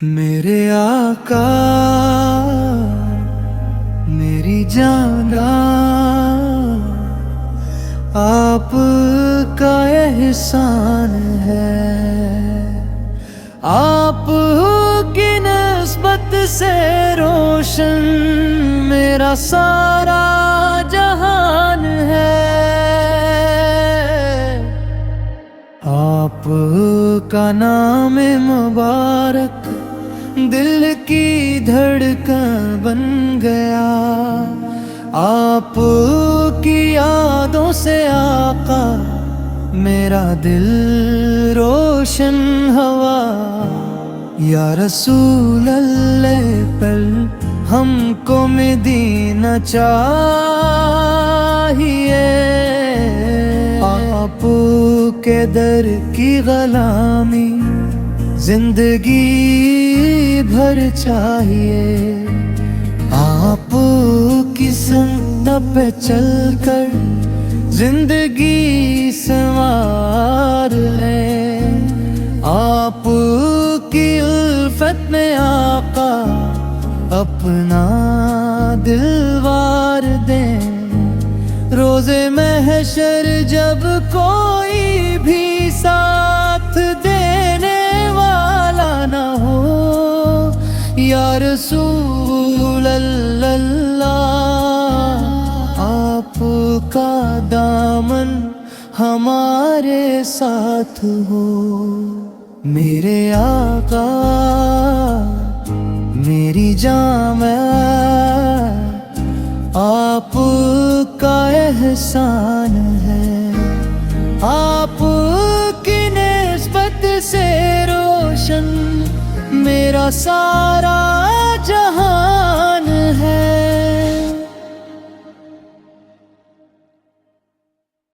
میرے آقا میری جان آپ کا احسان ہے، آپ کی نسبت سے روشن میرا سارا جہان ہے۔ آپ کا نام مبارک دل کی دھڑکن بن گیا، آپ کی یادوں سے آقا میرا دل روشن ہوا۔ یا رسول اللہ پل ہم کو مدینہ چاہیے، آپ کے در کی غلامی زندگی بھر چاہیے، آپ کی سنت پہ چل کر زندگی سنوار لیں، آپ کی الفت میں آقا اپنا دل وار دیں۔ روز محشر جب کوئی بھی ساتھ دینے والا نہ ہو، یا رسول اللہ آپ کا دامن ہمارے ساتھ ہو۔ میرے آقا میری جان آپ کا احسان ہے، آپ کی نسبت سے روشن میرا سارا